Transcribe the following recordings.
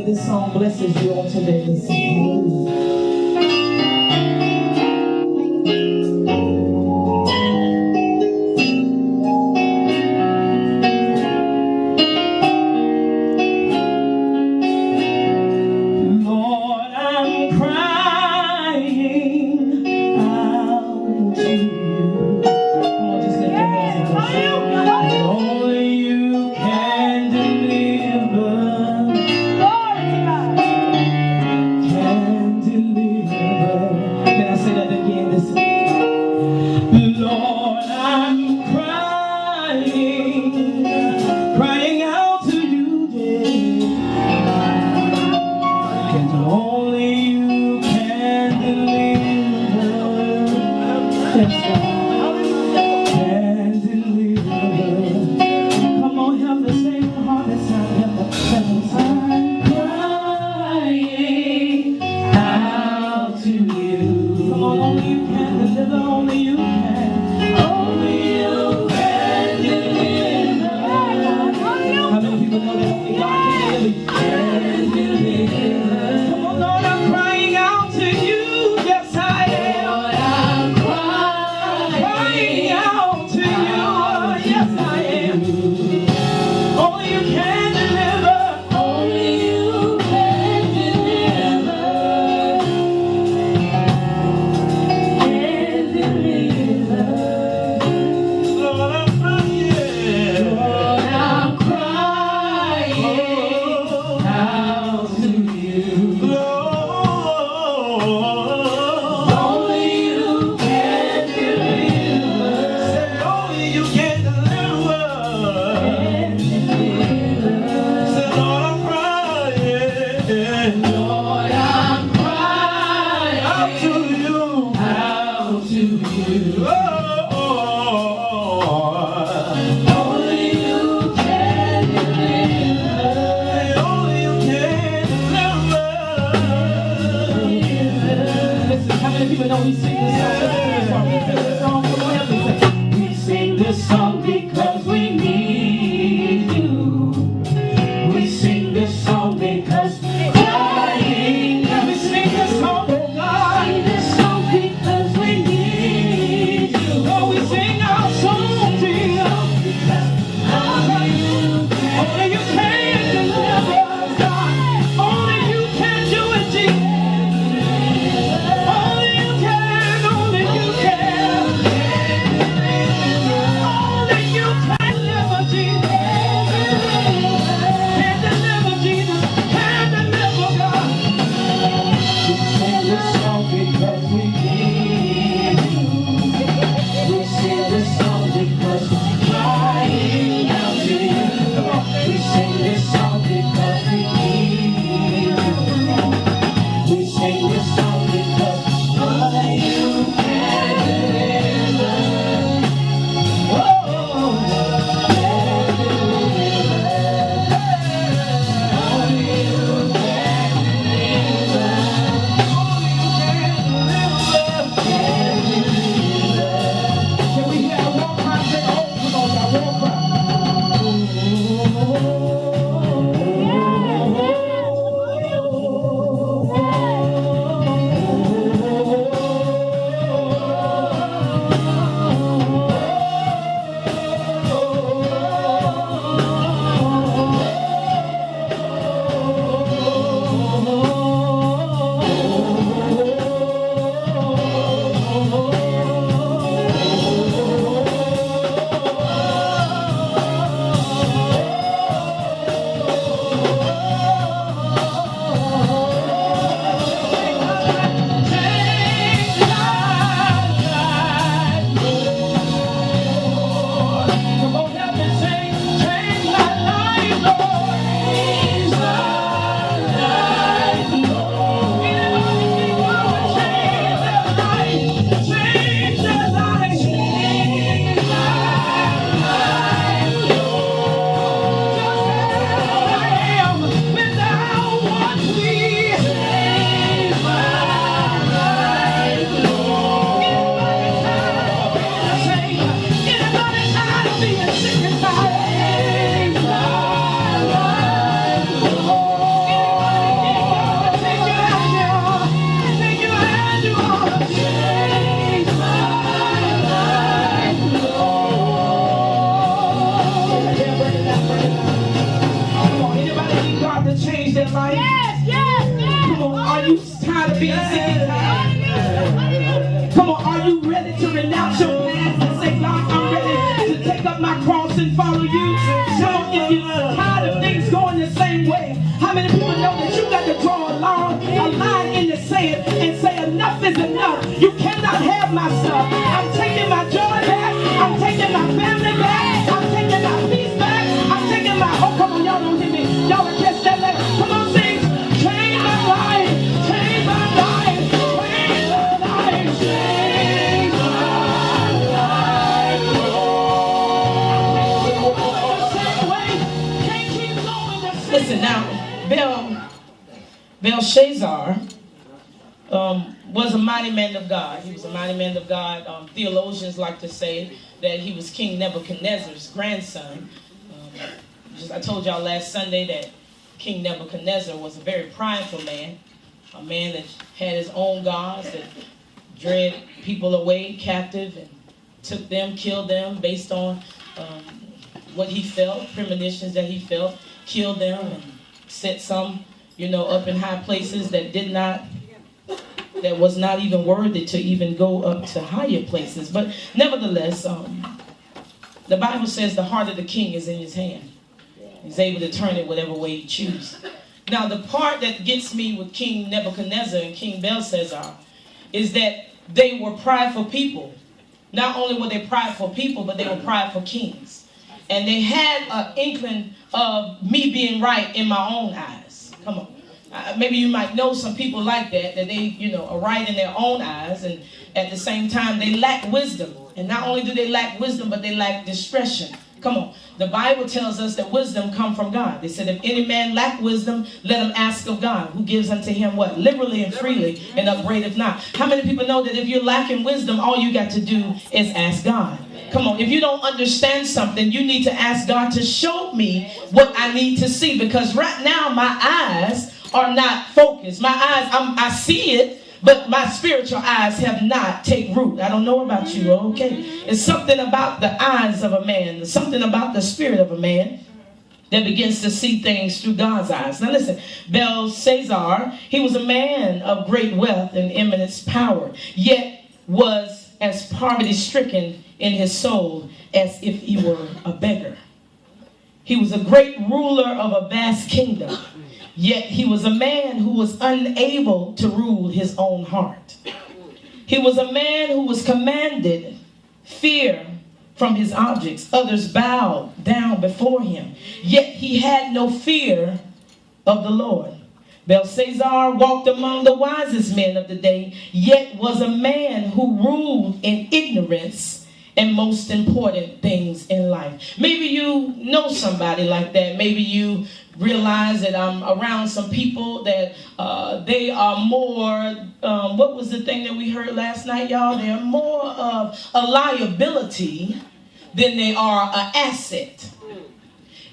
This song blesses you on today. on, are you ready to renounce your past and say, God, I'm ready to take up my cross and follow you? Come on, if you're tired of things going the same way, how many people know that you got to draw a line in the sand and say enough is enough? You cannot have my stuff. I'm taking my joy back. I'm taking my family back. I'm taking my peace back. I'm taking my, oh, come on, y'all don't hear me. Y'all will catch that later. Come on, sing. Change my life. Change my life. Change my life. Change my life. Can't keep going the same way. Listen now, Belshazzar was a mighty man of God. He was a mighty man of God. Theologians like to say that he was King Nebuchadnezzar's grandson. I told y'all last Sunday that King Nebuchadnezzar was a very prideful man, a man that had his own gods that dragged people away captive and took them, killed them based on what he felt, premonitions that he felt, killed them and set some, up in high places that was not even worthy to even go up to higher places. But nevertheless, the Bible says the heart of the king is in his hand. He's able to turn it whatever way he chooses. Now, the part that gets me with King Nebuchadnezzar and King Belshazzar is that they were prideful people. Not only were they prideful people, but they were prideful kings. And they had an inkling of me being right in my own eyes. Come on. Maybe you might know some people like that they, are right in their own eyes, and at the same time they lack wisdom. And not only do they lack wisdom, but they lack discretion. Come on. The Bible tells us that wisdom comes from God. They said, if any man lack wisdom, let him ask of God, who gives unto him what? Liberally and freely, and upbraideth not. How many people know that if you're lacking wisdom, all you got to do is ask God? Come on, if you don't understand something, you need to ask God to show me what I need to see. Because right now, my eyes are not focused. My eyes, I see it, but my spiritual eyes have not taken root. I don't know about you, okay? It's something about the eyes of a man, something about the spirit of a man that begins to see things through God's eyes. Now listen, Belshazzar, he was a man of great wealth and immense power, yet was as poverty-stricken in his soul as if he were a beggar. He was a great ruler of a vast kingdom. Yet he was a man who was unable to rule his own heart. He was a man who was commanded fear from his objects. Others bowed down before him. Yet he had no fear of the Lord. Belshazzar walked among the wisest men of the day, yet was a man who ruled in ignorance and most important things in life. Maybe you know somebody like that. Maybe you realize that I'm around some people that they are more, what was the thing that we heard last night, y'all? They're more of a liability than they are an asset.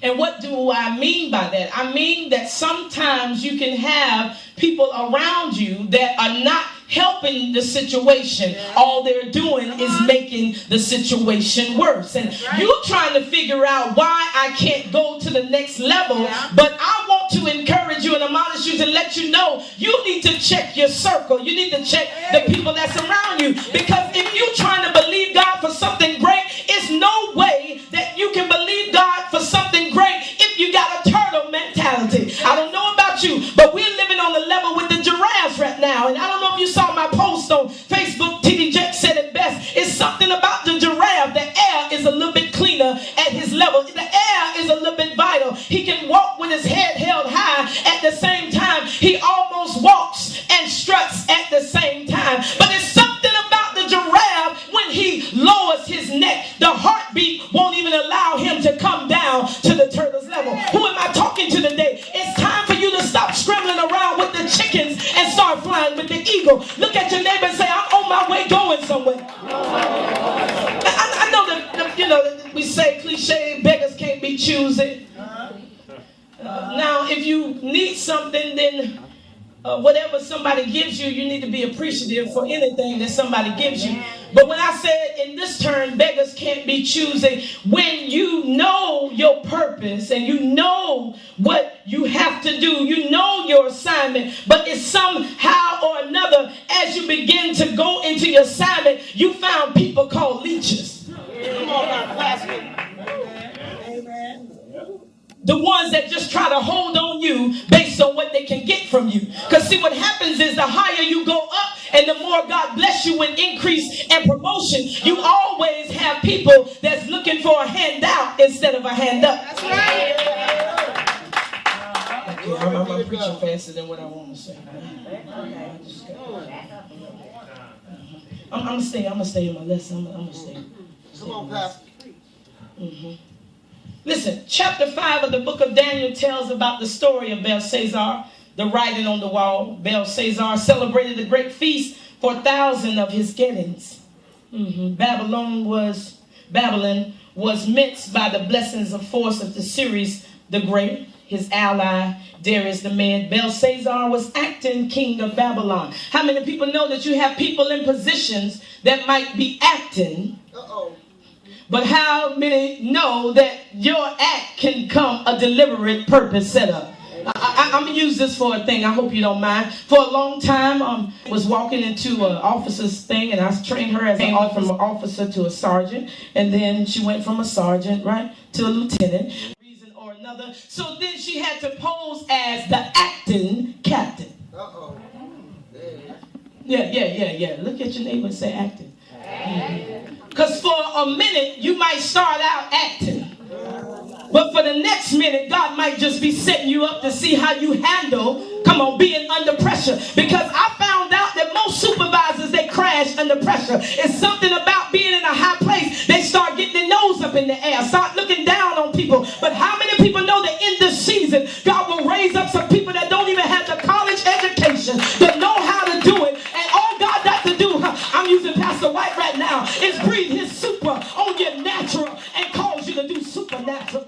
And what do I mean by that? I mean that sometimes you can have people around you that are not helping the situation. All they're doing is making the situation worse. And you're trying to figure out why I can't go to the next level. But I want to encourage you and admonish you to let you know you need to check your circle. You need to check the people that's around you. Because if you're trying to believe God for something great, it's no way that you can believe God for something great if you got a turtle mentality. I don't know about you, but we're living on the level with the giraffes right now. And I don't know if you saw my post on Facebook. T.D. Jakes said it best. It's something about the giraffe. The air is a little bit cleaner at his level. The air is a little bit vital. He can walk with his head held high. At the same time, he almost walks and struts at the same time. But it's something about the giraffe when he lowers his neck. The heartbeat won't even allow him to come down to the turtle's level. Who am I talking to today? It's time for you to stop scrambling around with the chickens and start flying with the eagle. Look at your neighbor and say, I'm on my way going somewhere. I know that, we say cliche, beggars can't be choosy. Now, if you need something, then whatever somebody gives you, you need to be appreciative for anything that somebody gives you. But when I said in this turn, beggars can't be choosy, when you know your purpose and you know what you have to do, you know your assignment, but it's somehow or another, as you begin to go into your assignment, you found people called leeches. Come on now, classmate. Amen. The ones that just try to hold on you based on what they can get from you. Because see, what happens is the higher you go up and the more God bless you with increase and promotion, you always have people that's looking for a handout instead of a hand up. That's right. Okay, I'm preaching faster than what I want to say. I'm going to stay in my lesson. I'm going to stay. Come on, Pastor. Listen, chapter 5 of the book of Daniel tells about the story of Belshazzar, the writing on the wall. Belshazzar celebrated a great feast for 1,000 of his gettings. Babylon was minced by the blessings of force of the Cyrus the Great, his ally Darius the Mede. Belshazzar was acting king of Babylon. How many people know that you have people in positions that might be acting? But how many know that your act can come a deliberate purpose set up? I'm going to use this for a thing. I hope you don't mind. For a long time, was walking into an officer's thing, and I trained her as from an officer to a sergeant. And then she went from a sergeant, right, to a lieutenant. Reason or another. So then she had to pose as the acting captain. Yeah. Look at your neighbor and say acting. Because for a minute, you might start out acting. But for the next minute, God might just be setting you up to see how you handle, being under pressure. Because I found out that most supervisors, they crash under pressure. It's something about being in a high place. They start getting their nose up in the air, start looking down on people. But how many people know that in this season, God will raise up some people that don't even have the college education, that know how to do it. And all God got to do, I'm using Pastor White right now, is breathe his super on your natural and cause you to do supernatural.